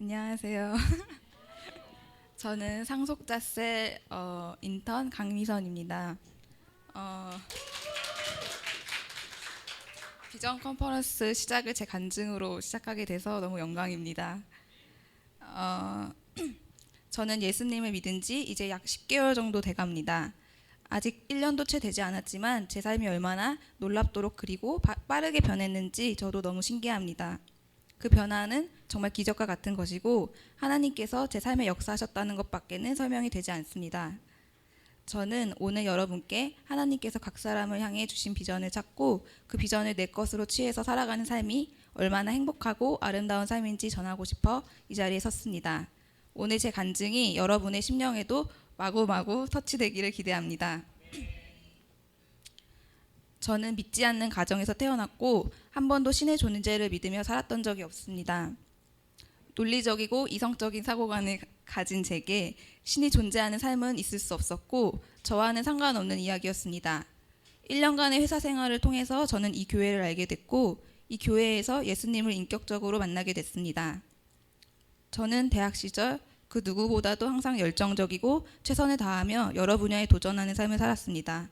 안녕하세요. 저는 상속자세 인턴 강미선입니다. 어, 비전 컨퍼런스 시작을 제 간증으로 시작하게 돼서 너무 영광입니다. 어, 저는 예수님을 믿은 지 이제 약 10개월 정도 돼갑니다. 아직 1년도 채 되지 않았지만 제 삶이 얼마나 놀랍도록 그리고 빠르게 변했는지 저도 너무 신기합니다. 그 변화는 정말 기적과 같은 것이고 하나님께서 제 삶에 역사하셨다는 것밖에는 설명이 되지 않습니다. 저는 오늘 여러분께 하나님께서 각 사람을 향해 주신 비전을 찾고 그 비전을 내 것으로 취해서 살아가는 삶이 얼마나 행복하고 아름다운 삶인지 전하고 싶어 이 자리에 섰습니다. 오늘 제 간증이 여러분의 심령에도 마구마구 터치되기를 기대합니다. 저는 믿지 않는 가정에서 태어났고 한 번도 신의 존재를 믿으며 살았던 적이 없습니다. 논리적이고 이성적인 사고관을 가진 제게 신이 존재하는 삶은 있을 수 없었고 저와는 상관없는 이야기였습니다. 1년간의 회사 생활을 통해서 저는 이 교회를 알게 됐고 이 교회에서 예수님을 인격적으로 만나게 됐습니다. 저는 대학 시절 그 누구보다도 항상 열정적이고 최선을 다하며 여러 분야에 도전하는 삶을 살았습니다.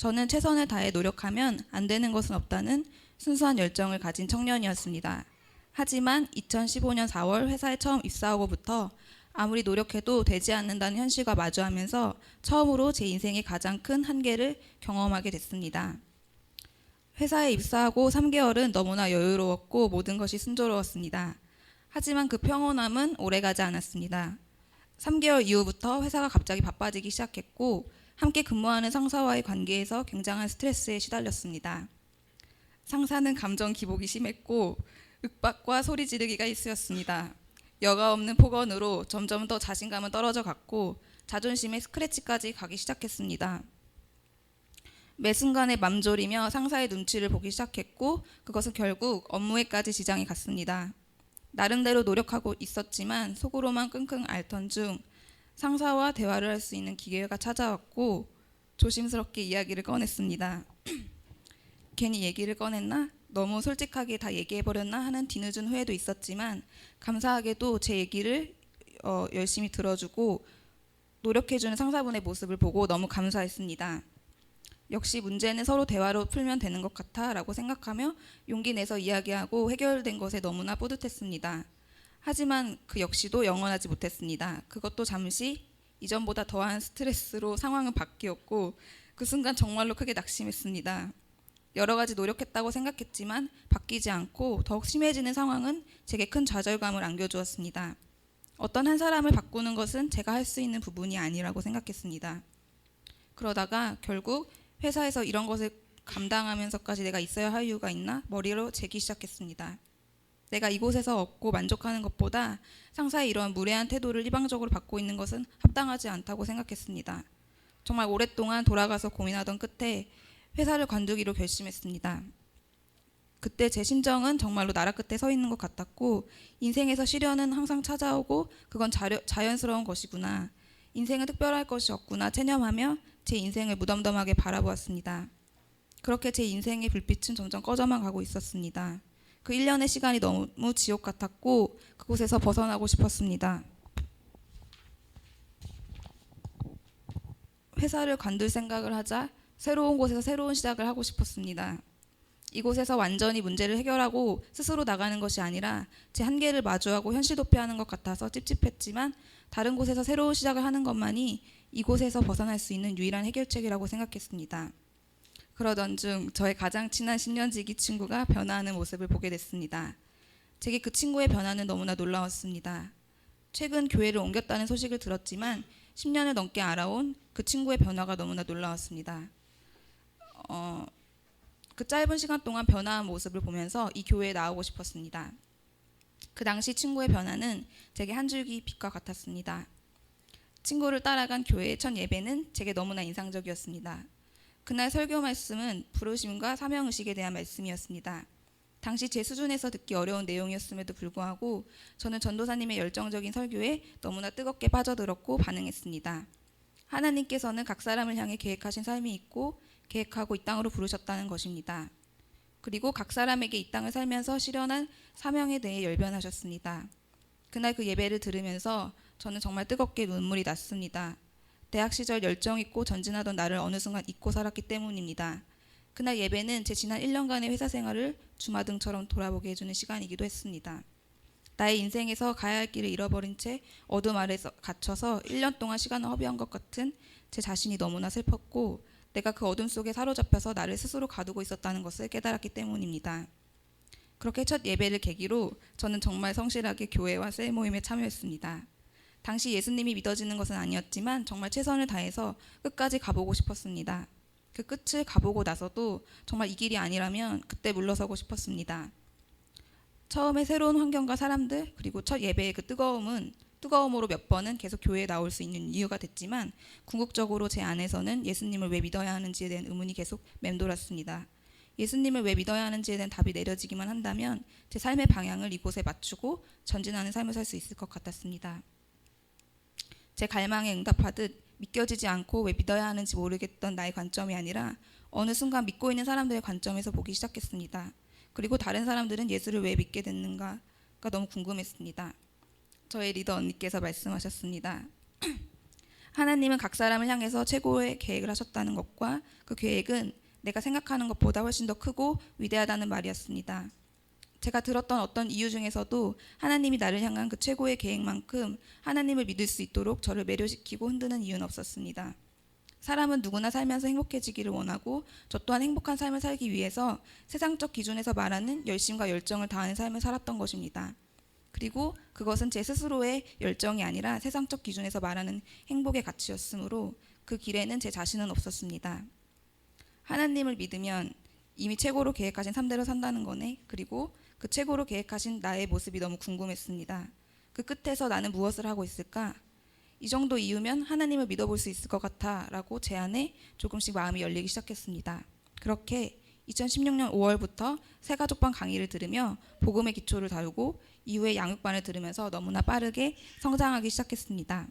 저는 최선을 다해 노력하면 안 되는 것은 없다는 순수한 열정을 가진 청년이었습니다. 하지만 2015년 4월 회사에 처음 입사하고부터 아무리 노력해도 되지 않는다는 현실과 마주하면서 처음으로 제 인생의 가장 큰 한계를 경험하게 됐습니다. 회사에 입사하고 3개월은 너무나 여유로웠고 모든 것이 순조로웠습니다. 하지만 그 평온함은 오래가지 않았습니다. 3개월 이후부터 회사가 갑자기 바빠지기 시작했고 함께 근무하는 상사와의 관계에서 굉장한 스트레스에 시달렸습니다. 상사는 감정 기복이 심했고 윽박과 소리 지르기가 일쑤였습니다. 여과 없는 폭언으로 점점 더 자신감은 떨어져 갔고 자존심에 스크래치까지 가기 시작했습니다. 매 순간에 맘졸이며 상사의 눈치를 보기 시작했고 그것은 결국 업무에까지 지장이 갔습니다. 나름대로 노력하고 있었지만 속으로만 끙끙 앓던 중 상사와 대화를 할 수 있는 기회가 찾아왔고 조심스럽게 이야기를 꺼냈습니다. 괜히 얘기를 꺼냈나? 너무 솔직하게 다 얘기해버렸나 하는 뒤늦은 후회도 있었지만 감사하게도 제 얘기를 열심히 들어주고 노력해주는 상사분의 모습을 보고 너무 감사했습니다. 역시 문제는 서로 대화로 풀면 되는 것 같아 라고 생각하며 용기 내서 이야기하고 해결된 것에 너무나 뿌듯했습니다. 하지만 그 역시도 영원하지 못했습니다. 그것도 잠시 이전보다 더한 스트레스로 상황은 바뀌었고 그 순간 정말로 크게 낙심했습니다. 여러 가지 노력했다고 생각했지만 바뀌지 않고 더욱 심해지는 상황은 제게 큰 좌절감을 안겨주었습니다. 어떤 한 사람을 바꾸는 것은 제가 할 수 있는 부분이 아니라고 생각했습니다. 그러다가 결국 회사에서 이런 것을 감당하면서까지 내가 있어야 할 이유가 있나 머리로 재기 시작했습니다. 내가 이곳에서 얻고 만족하는 것보다 상사의 이러한 무례한 태도를 일방적으로 받고 있는 것은 합당하지 않다고 생각했습니다. 정말 오랫동안 돌아가서 고민하던 끝에 회사를 관두기로 결심했습니다. 그때 제 심정은 정말로 나라 끝에 서 있는 것 같았고 인생에서 시련은 항상 찾아오고 그건 자연스러운 것이구나. 인생은 특별할 것이 없구나 체념하며 제 인생을 무덤덤하게 바라보았습니다. 그렇게 제 인생의 불빛은 점점 꺼져만 가고 있었습니다. 그 1년의 시간이 너무 지옥 같았고 그곳에서 벗어나고 싶었습니다. 회사를 관둘 생각을 하자 새로운 곳에서 새로운 시작을 하고 싶었습니다. 이곳에서 완전히 문제를 해결하고 스스로 나가는 것이 아니라 제 한계를 마주하고 현실 도피하는 것 같아서 찝찝했지만 다른 곳에서 새로운 시작을 하는 것만이 이곳에서 벗어날 수 있는 유일한 해결책이라고 생각했습니다. 그러던 중 저의 가장 친한 10년지기 친구가 변화하는 모습을 보게 됐습니다. 제게 그 친구의 변화는 너무나 놀라웠습니다. 최근 교회를 옮겼다는 소식을 들었지만 10년을 넘게 알아온 그 친구의 변화가 너무나 놀라웠습니다. 그 짧은 시간 동안 변화한 모습을 보면서 이 교회에 나오고 싶었습니다. 그 당시 친구의 변화는 제게 한 줄기 빛과 같았습니다. 친구를 따라간 교회의 첫 예배는 제게 너무나 인상적이었습니다. 그날 설교 말씀은 부르심과 사명의식에 대한 말씀이었습니다. 당시 제 수준에서 듣기 어려운 내용이었음에도 불구하고 저는 전도사님의 열정적인 설교에 너무나 뜨겁게 빠져들었고 반응했습니다. 하나님께서는 각 사람을 향해 계획하신 삶이 있고 계획하고 이 땅으로 부르셨다는 것입니다. 그리고 각 사람에게 이 땅을 살면서 실현한 사명에 대해 열변하셨습니다. 그날 그 예배를 들으면서 저는 정말 뜨겁게 눈물이 났습니다. 대학 시절 열정 있고 전진하던 나를 어느 순간 잊고 살았기 때문입니다. 그날 예배는 제 지난 1년간의 회사 생활을 주마등처럼 돌아보게 해주는 시간이기도 했습니다. 나의 인생에서 가야 할 길을 잃어버린 채 어둠 아래서 갇혀서 1년 동안 시간을 허비한 것 같은 제 자신이 너무나 슬펐고, 내가 그 어둠 속에 사로잡혀서 나를 스스로 가두고 있었다는 것을 깨달았기 때문입니다. 그렇게 첫 예배를 계기로 저는 정말 성실하게 교회와 셀 모임에 참여했습니다. 당시 예수님이 믿어지는 것은 아니었지만 정말 최선을 다해서 끝까지 가보고 싶었습니다. 그 끝을 가보고 나서도 정말 이 길이 아니라면 그때 물러서고 싶었습니다. 처음에 새로운 환경과 사람들, 그리고 첫 예배의 그 뜨거움으로 몇 번은 계속 교회에 나올 수 있는 이유가 됐지만, 궁극적으로 제 안에서는 예수님을 왜 믿어야 하는지에 대한 의문이 계속 맴돌았습니다. 예수님을 왜 믿어야 하는지에 대한 답이 내려지기만 한다면 제 삶의 방향을 이곳에 맞추고 전진하는 삶을 살 수 있을 것 같았습니다. 제 갈망에 응답하듯 믿겨지지 않고 왜 믿어야 하는지 모르겠던 나의 관점이 아니라 어느 순간 믿고 있는 사람들의 관점에서 보기 시작했습니다. 그리고 다른 사람들은 예수를 왜 믿게 됐는가가 너무 궁금했습니다. 저의 리더 언니께서 말씀하셨습니다. 하나님은 각 사람을 향해서 최고의 계획을 하셨다는 것과 그 계획은 내가 생각하는 것보다 훨씬 더 크고 위대하다는 말이었습니다. 제가 들었던 어떤 이유 중에서도 하나님이 나를 향한 그 최고의 계획만큼 하나님을 믿을 수 있도록 저를 매료시키고 흔드는 이유는 없었습니다. 사람은 누구나 살면서 행복해지기를 원하고, 저 또한 행복한 삶을 살기 위해서 세상적 기준에서 말하는 열심과 열정을 다하는 삶을 살았던 것입니다. 그리고 그것은 제 스스로의 열정이 아니라 세상적 기준에서 말하는 행복의 가치였으므로 그 길에는 제 자신은 없었습니다. 하나님을 믿으면 이미 최고로 계획하신 삶대로 산다는 거네. 그리고 그 최고로 계획하신 나의 모습이 너무 궁금했습니다. 그 끝에서 나는 무엇을 하고 있을까? 이 정도 이유면 하나님을 믿어볼 수 있을 것 같아 라고 제 안에 조금씩 마음이 열리기 시작했습니다. 그렇게 2016년 5월부터 새가족반 강의를 들으며 복음의 기초를 다루고, 이후에 양육반을 들으면서 너무나 빠르게 성장하기 시작했습니다.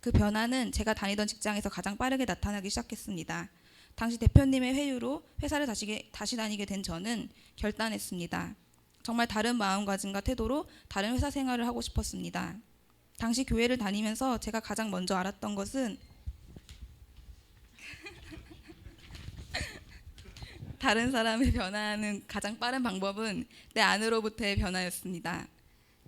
그 변화는 제가 다니던 직장에서 가장 빠르게 나타나기 시작했습니다. 당시 대표님의 회유로 회사를 다시 다니게 된 저는 결단했습니다. 정말 다른 마음가짐과 태도로 다른 회사 생활을 하고 싶었습니다. 당시 교회를 다니면서 제가 가장 먼저 알았던 것은 다른 사람을 변화하는 가장 빠른 방법은 내 안으로부터의 변화였습니다.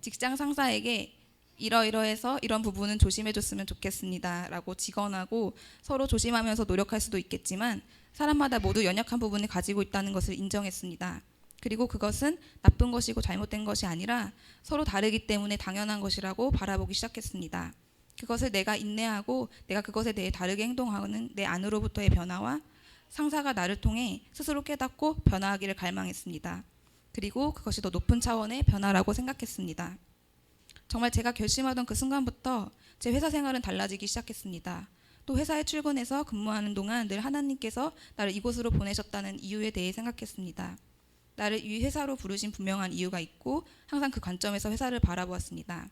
직장 상사에게 이러이러해서 이런 부분은 조심해줬으면 좋겠습니다 라고 직언하고, 서로 조심하면서 노력할 수도 있겠지만 사람마다 모두 연약한 부분을 가지고 있다는 것을 인정했습니다. 그리고 그것은 나쁜 것이고 잘못된 것이 아니라 서로 다르기 때문에 당연한 것이라고 바라보기 시작했습니다. 그것을 내가 인내하고 내가 그것에 대해 다르게 행동하는 내 안으로부터의 변화와 상사가 나를 통해 스스로 깨닫고 변화하기를 갈망했습니다. 그리고 그것이 더 높은 차원의 변화라고 생각했습니다. 정말 제가 결심하던 그 순간부터 제 회사 생활은 달라지기 시작했습니다. 또 회사에 출근해서 근무하는 동안 늘 하나님께서 나를 이곳으로 보내셨다는 이유에 대해 생각했습니다. 나를 이 회사로 부르신 분명한 이유가 있고 항상 그 관점에서 회사를 바라보았습니다.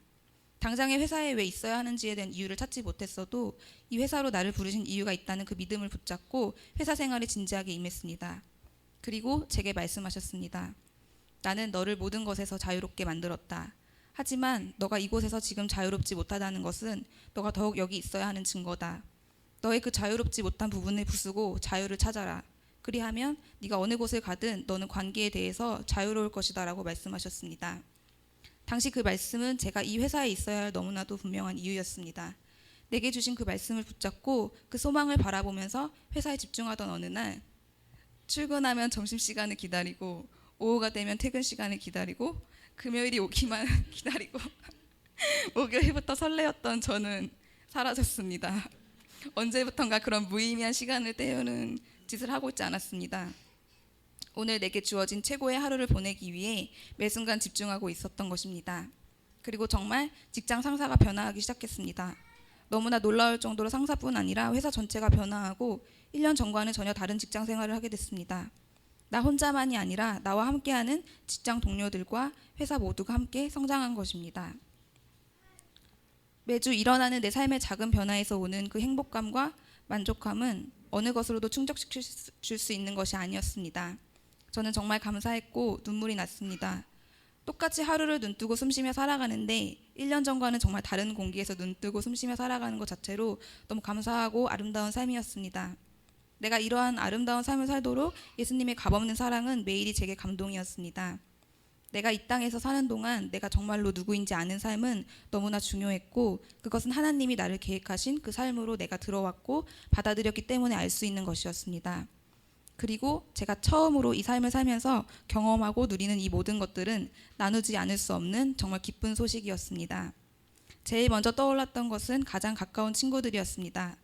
당장의 회사에 왜 있어야 하는지에 대한 이유를 찾지 못했어도 이 회사로 나를 부르신 이유가 있다는 그 믿음을 붙잡고 회사 생활에 진지하게 임했습니다. 그리고 제게 말씀하셨습니다. 나는 너를 모든 것에서 자유롭게 만들었다. 하지만 너가 이곳에서 지금 자유롭지 못하다는 것은 너가 더욱 여기 있어야 하는 증거다. 너의 그 자유롭지 못한 부분을 부수고 자유를 찾아라. 그리하면 네가 어느 곳을 가든 너는 관계에 대해서 자유로울 것이다 라고 말씀하셨습니다. 당시 그 말씀은 제가 이 회사에 있어야 할 너무나도 분명한 이유였습니다. 내게 주신 그 말씀을 붙잡고 그 소망을 바라보면서 회사에 집중하던 어느 날, 출근하면 점심시간을 기다리고 오후가 되면 퇴근 시간을 기다리고 금요일이 오기만 기다리고 목요일부터 설레었던 저는 사라졌습니다. 언제부턴가 그런 무의미한 시간을 때우는 짓을 하고 있지 않았습니다. 오늘 내게 주어진 최고의 하루를 보내기 위해 매 순간 집중하고 있었던 것입니다. 그리고 정말 직장 상사가 변화하기 시작했습니다. 너무나 놀라울 정도로 상사뿐 아니라 회사 전체가 변화하고 1년 전과는 전혀 다른 직장 생활을 하게 됐습니다. 나 혼자만이 아니라 나와 함께하는 직장 동료들과 회사 모두가 함께 성장한 것입니다. 매주 일어나는 내 삶의 작은 변화에서 오는 그 행복감과 만족감은 어느 것으로도 충족시킬 수 있는 것이 아니었습니다. 저는 정말 감사했고 눈물이 났습니다. 똑같이 하루를 눈뜨고 숨쉬며 살아가는데 1년 전과는 정말 다른 공기에서 눈뜨고 숨쉬며 살아가는 것 자체로 너무 감사하고 아름다운 삶이었습니다. 내가 이러한 아름다운 삶을 살도록 예수님의 값없는 사랑은 매일이 제게 감동이었습니다. 내가 이 땅에서 사는 동안 내가 정말로 누구인지 아는 삶은 너무나 중요했고, 그것은 하나님이 나를 계획하신 그 삶으로 내가 들어왔고 받아들였기 때문에 알 수 있는 것이었습니다. 그리고 제가 처음으로 이 삶을 살면서 경험하고 누리는 이 모든 것들은 나누지 않을 수 없는 정말 기쁜 소식이었습니다. 제일 먼저 떠올랐던 것은 가장 가까운 친구들이었습니다.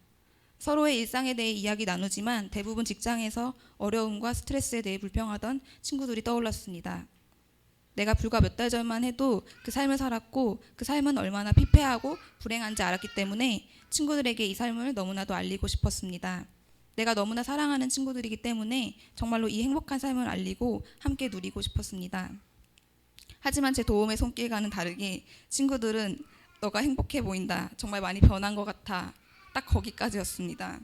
서로의 일상에 대해 이야기 나누지만 대부분 직장에서 어려움과 스트레스에 대해 불평하던 친구들이 떠올랐습니다. 내가 불과 몇 달 전만 해도 그 삶을 살았고 그 삶은 얼마나 피폐하고 불행한지 알았기 때문에 친구들에게 이 삶을 너무나도 알리고 싶었습니다. 내가 너무나 사랑하는 친구들이기 때문에 정말로 이 행복한 삶을 알리고 함께 누리고 싶었습니다. 하지만 제 도움의 손길과는 다르게 친구들은 너가 행복해 보인다, 정말 많이 변한 것 같아, 딱 거기까지였습니다.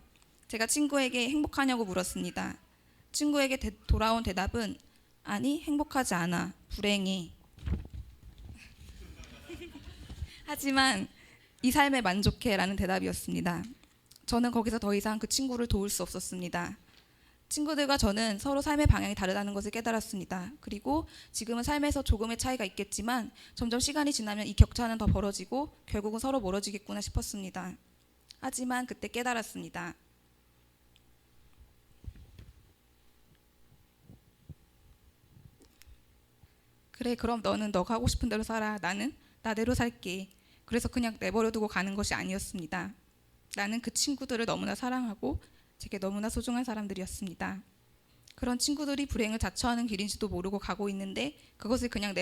제가 친구에게 행복하냐고 물었습니다. 친구에게 돌아온 대답은 아니, 행복하지 않아, 불행해. 하지만 이 삶에 만족해 라는 대답이었습니다. 저는 거기서 더 이상 그 친구를 도울 수 없었습니다. 친구들과 저는 서로 삶의 방향이 다르다는 것을 깨달았습니다. 그리고 지금은 삶에서 조금의 차이가 있겠지만 점점 시간이 지나면 이 격차는 더 벌어지고 결국은 서로 멀어지겠구나 싶었습니다. 하지만 그때 깨달았습니다. 그래, 그럼 너는 너가 하고 싶은 대로 살아. 나는 나대로 살게. 그래서 그냥 내버려두고 가는 것이 아니었습니다. 나는 그 친구들을 너무나 사랑하고 제게 너무나 소중한 사람들이었습니다. 그런 친구들이 불행을 자처하는 길인지도 모르고 가고 있는데 그것을 그냥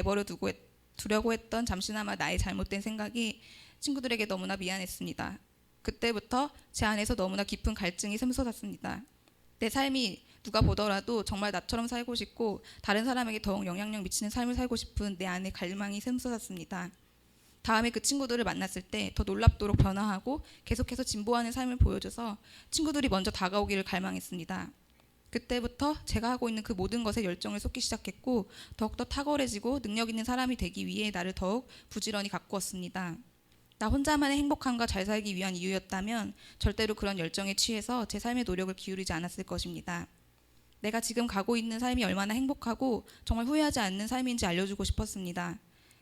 두려고 했던 잠시나마 나의 잘못된 생각이 친구들에게 너무나 미안했습니다. 그때부터 제 안에서 너무나 깊은 갈증이 샘솟았습니다. 내 삶이 누가 보더라도 정말 나처럼 살고 싶고 다른 사람에게 더욱 영향력 미치는 삶을 살고 싶은 내 안의 갈망이 샘솟았습니다. 다음에 그 친구들을 만났을 때 더 놀랍도록 변화하고 계속해서 진보하는 삶을 보여줘서 친구들이 먼저 다가오기를 갈망했습니다. 그때부터 제가 하고 있는 그 모든 것에 열정을 쏟기 시작했고 더욱더 탁월해지고 능력 있는 사람이 되기 위해 나를 더욱 부지런히 가꾸었습니다. 나 혼자만의 행복함과 잘 살기 위한 이유였다면 절대로 그런 열정에 취해서 제 삶의 노력을 기울이지 않았을 것입니다. 내가 지금 가고 있는 삶이 얼마나 행복하고 정말 후회하지 않는 삶인지 알려주고 싶었습니다.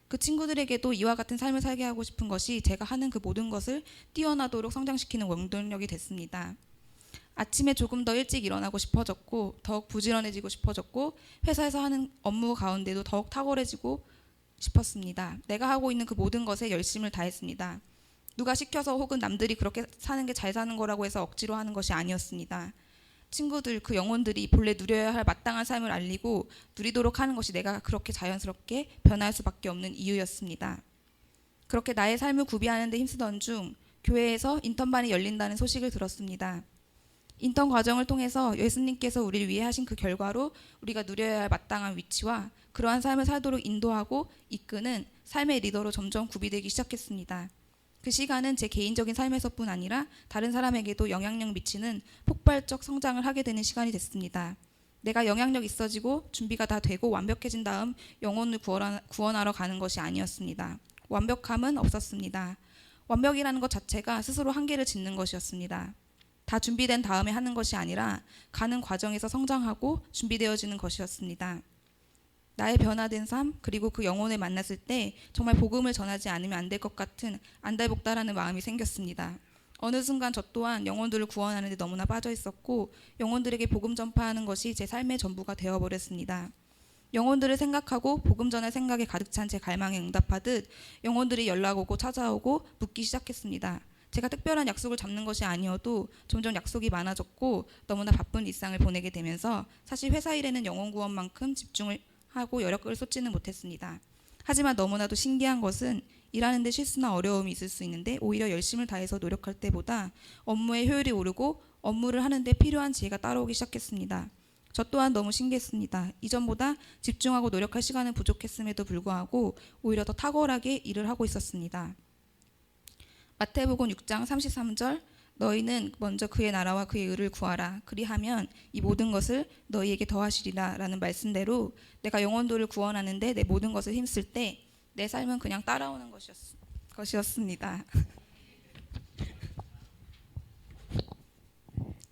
그 친구들에게도 이와 같은 삶을 살게 하고 싶은 것이 제가 하는 그 모든 것을 뛰어나도록 성장시키는 원동력이 됐습니다. 아침에 조금 더 일찍 일어나고 싶어졌고 더욱 부지런해지고 싶어졌고 회사에서 하는 업무 가운데도 더욱 탁월해지고 싶었습니다. 내가 하고 있는 그 모든 것에 열심을 다했습니다. 누가 시켜서 혹은 남들이 그렇게 사는 게 잘 사는 거라고 해서 억지로 하는 것이 아니었습니다. 친구들, 그 영혼들이 본래 누려야 할 마땅한 삶을 알리고 누리도록 하는 것이 내가 그렇게 자연스럽게 변할 수밖에 없는 이유였습니다. 그렇게 나의 삶을 구비하는 데 힘쓰던 중 교회에서 인턴반이 열린다는 소식을 들었습니다. 인턴 과정을 통해서 예수님께서 우리를 위해 하신 그 결과로 우리가 누려야 할 마땅한 위치와 그러한 삶을 살도록 인도하고 이끄는 삶의 리더로 점점 구비되기 시작했습니다. 그 시간은 제 개인적인 삶에서뿐 아니라 다른 사람에게도 영향력 미치는 폭발적 성장을 하게 되는 시간이 됐습니다. 내가 영향력 있어지고 준비가 다 되고 완벽해진 다음 영혼을 구원하러 가는 것이 아니었습니다. 완벽함은 없었습니다. 완벽이라는 것 자체가 스스로 한계를 짓는 것이었습니다. 다 준비된 다음에 하는 것이 아니라 가는 과정에서 성장하고 준비되어지는 것이었습니다. 나의 변화된 삶 그리고 그 영혼을 만났을 때 정말 복음을 전하지 않으면 안 될 것 같은 안달복달하는 마음이 생겼습니다. 어느 순간 저 또한 영혼들을 구원하는 데 너무나 빠져 있었고 영혼들에게 복음 전파하는 것이 제 삶의 전부가 되어버렸습니다. 영혼들을 생각하고 복음 전할 생각에 가득 찬 제 갈망에 응답하듯 영혼들이 연락 오고 찾아오고 묻기 시작했습니다. 제가 특별한 약속을 잡는 것이 아니어도 점점 약속이 많아졌고 너무나 바쁜 일상을 보내게 되면서 사실 회사 일에는 영혼 구원만큼 집중을 하고 여력을 쏟지는 못했습니다. 하지만 너무나도 신기한 것은 일하는 데 실수나 어려움이 있을 수 있는데 오히려 열심을 다해서 노력할 때보다 업무의 효율이 오르고 업무를 하는 데 필요한 지혜가 따라오기 시작했습니다. 저 또한 너무 신기했습니다. 이전보다 집중하고 노력할 시간은 부족했음에도 불구하고 오히려 더 탁월하게 일을 하고 있었습니다. 마태복음 6장 33절 너희는 먼저 그의 나라와 그의 의를 구하라. 그리하면 이 모든 것을 너희에게 더하시리라 라는 말씀대로 내가 영혼들을 구원하는데 내 모든 것을 힘쓸 때 내 삶은 그냥 따라오는 것이었습니다.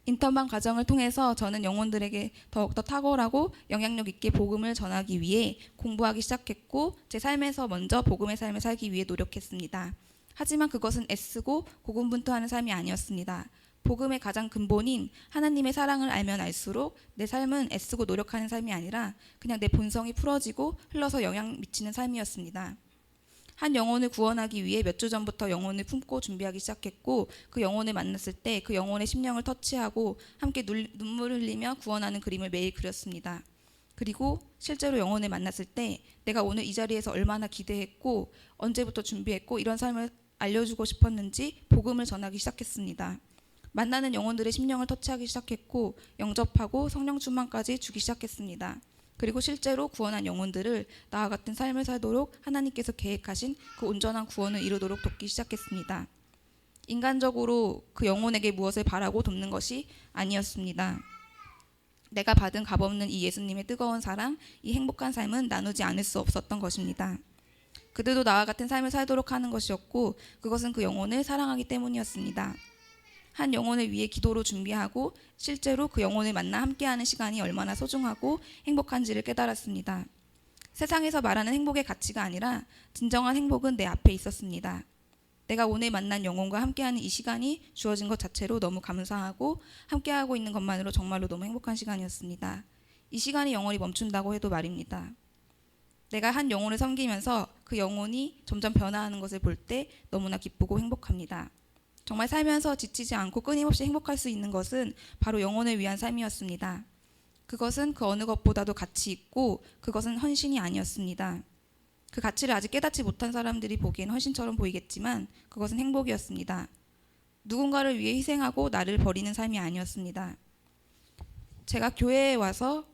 인턴반 과정을 통해서 저는 영혼들에게 더욱더 탁월하고 영향력 있게 복음을 전하기 위해 공부하기 시작했고 제 삶에서 먼저 복음의 삶을 살기 위해 노력했습니다. 하지만 그것은 애쓰고 고군분투하는 삶이 아니었습니다. 복음의 가장 근본인 하나님의 사랑을 알면 알수록 내 삶은 애쓰고 노력하는 삶이 아니라 그냥 내 본성이 풀어지고 흘러서 영향 미치는 삶이었습니다. 한 영혼을 구원하기 위해 몇 주 전부터 영혼을 품고 준비하기 시작했고 그 영혼을 만났을 때 그 영혼의 심령을 터치하고 함께 눈물을 흘리며 구원하는 그림을 매일 그렸습니다. 그리고 실제로 영혼을 만났을 때 내가 오늘 이 자리에서 얼마나 기대했고 언제부터 준비했고 이런 삶을 알려주고 싶었는지 복음을 전하기 시작했습니다. 만나는 영혼들의 심령을 터치하기 시작했고 영접하고 성령 충만까지 주기 시작했습니다. 그리고 실제로 구원한 영혼들을 나와 같은 삶을 살도록 하나님께서 계획하신 그 온전한 구원을 이루도록 돕기 시작했습니다. 인간적으로 그 영혼에게 무엇을 바라고 돕는 것이 아니었습니다. 내가 받은 값없는 이 예수님의 뜨거운 사랑, 이 행복한 삶은 나누지 않을 수 없었던 것입니다. 그들도 나와 같은 삶을 살도록 하는 것이었고 그것은 그 영혼을 사랑하기 때문이었습니다. 한 영혼을 위해 기도로 준비하고 실제로 그 영혼을 만나 함께하는 시간이 얼마나 소중하고 행복한지를 깨달았습니다. 세상에서 말하는 행복의 가치가 아니라 진정한 행복은 내 앞에 있었습니다. 내가 오늘 만난 영혼과 함께하는 이 시간이 주어진 것 자체로 너무 감사하고 함께하고 있는 것만으로 정말로 너무 행복한 시간이었습니다. 이 시간이 영원히 멈춘다고 해도 말입니다. 내가 한 영혼을 섬기면서 그 영혼이 점점 변화하는 것을 볼 때 너무나 기쁘고 행복합니다. 정말 살면서 지치지 않고 끊임없이 행복할 수 있는 것은 바로 영혼을 위한 삶이었습니다. 그것은 그 어느 것보다도 가치 있고 그것은 헌신이 아니었습니다. 그 가치를 아직 깨닫지 못한 사람들이 보기엔 헌신처럼 보이겠지만 그것은 행복이었습니다. 누군가를 위해 희생하고 나를 버리는 삶이 아니었습니다. 제가 교회에 와서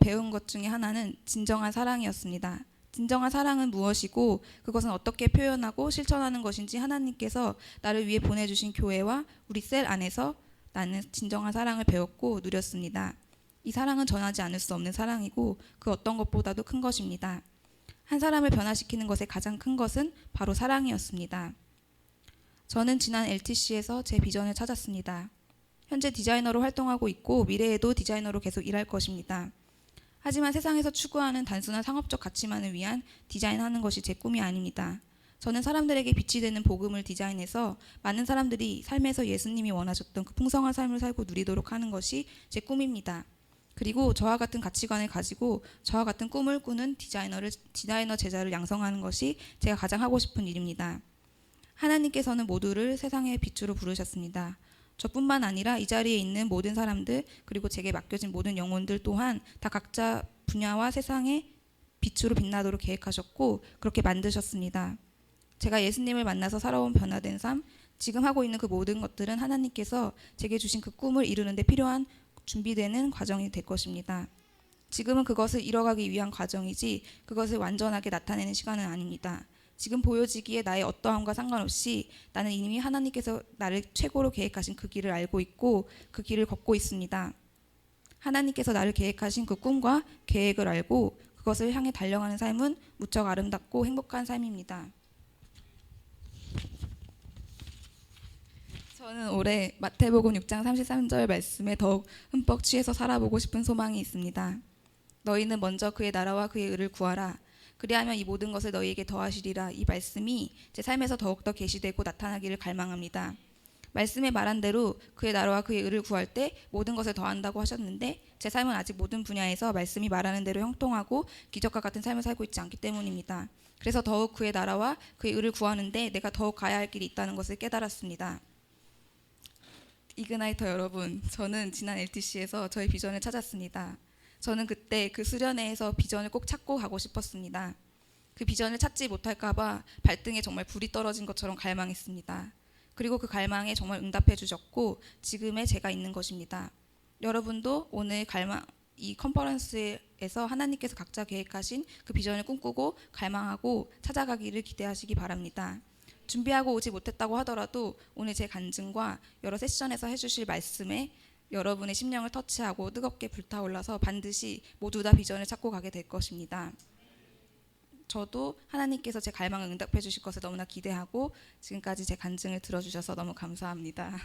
배운 것 중에 하나는 진정한 사랑이었습니다. 진정한 사랑은 무엇이고 그것은 어떻게 표현하고 실천하는 것인지 하나님께서 나를 위해 보내주신 교회와 우리 셀 안에서 나는 진정한 사랑을 배웠고 누렸습니다. 이 사랑은 전하지 않을 수 없는 사랑이고 그 어떤 것보다도 큰 것입니다. 한 사람을 변화시키는 것의 가장 큰 것은 바로 사랑이었습니다. 저는 지난 LTC에서 제 비전을 찾았습니다. 현재 디자이너로 활동하고 있고 미래에도 디자이너로 계속 일할 것입니다. 하지만 세상에서 추구하는 단순한 상업적 가치만을 위한 디자인하는 것이 제 꿈이 아닙니다. 저는 사람들에게 빛이 되는 복음을 디자인해서 많은 사람들이 삶에서 예수님이 원하셨던 그 풍성한 삶을 살고 누리도록 하는 것이 제 꿈입니다. 그리고 저와 같은 가치관을 가지고 저와 같은 꿈을 꾸는 디자이너 제자를 양성하는 것이 제가 가장 하고 싶은 일입니다. 하나님께서는 모두를 세상의 빛으로 부르셨습니다. 저뿐만 아니라 이 자리에 있는 모든 사람들 그리고 제게 맡겨진 모든 영혼들 또한 다 각자 분야와 세상의 빛으로 빛나도록 계획하셨고 그렇게 만드셨습니다. 제가 예수님을 만나서 살아온 변화된 삶, 지금 하고 있는 그 모든 것들은 하나님께서 제게 주신 그 꿈을 이루는 데 필요한 준비되는 과정이 될 것입니다. 지금은 그것을 이뤄가기 위한 과정이지 그것을 완전하게 나타내는 시간은 아닙니다. 지금 보여지기에 나의 어떠함과 상관없이 나는 이미 하나님께서 나를 최고로 계획하신 그 길을 알고 있고 그 길을 걷고 있습니다. 하나님께서 나를 계획하신 그 꿈과 계획을 알고 그것을 향해 달려가는 삶은 무척 아름답고 행복한 삶입니다. 저는 올해 마태복음 6장 33절 말씀에 더욱 흠뻑 취해서 살아보고 싶은 소망이 있습니다. 너희는 먼저 그의 나라와 그의 의를 구하라. 그리하면 이 모든 것을 너희에게 더하시리라. 이 말씀이 제 삶에서 더욱더 계시되고 나타나기를 갈망합니다. 말씀에 말한 대로 그의 나라와 그의 의를 구할 때 모든 것을 더한다고 하셨는데 제 삶은 아직 모든 분야에서 말씀이 말하는 대로 형통하고 기적과 같은 삶을 살고 있지 않기 때문입니다. 그래서 더욱 그의 나라와 그의 의를 구하는데 내가 더욱 가야 할 길이 있다는 것을 깨달았습니다. 이그나이터 여러분, 저는 지난 LTC에서 저의 비전을 찾았습니다. 저는 그때 그 수련회에서 비전을 꼭 찾고 가고 싶었습니다. 그 비전을 찾지 못할까봐 발등에 정말 불이 떨어진 것처럼 갈망했습니다. 그리고 그 갈망에 정말 응답해 주셨고 지금의 제가 있는 것입니다. 여러분도 오늘 이 컨퍼런스에서 하나님께서 각자 계획하신 그 비전을 꿈꾸고 갈망하고 찾아가기를 기대하시기 바랍니다. 준비하고 오지 못했다고 하더라도 오늘 제 간증과 여러 세션에서 해주실 말씀에 여러분의 심령을 터치하고 뜨겁게 불타올라서 반드시 모두 다 비전을 찾고 가게 될 것입니다. 저도 하나님께서 제 갈망을 응답해 주실 것을 너무나 기대하고 지금까지 제 간증을 들어주셔서 너무 감사합니다.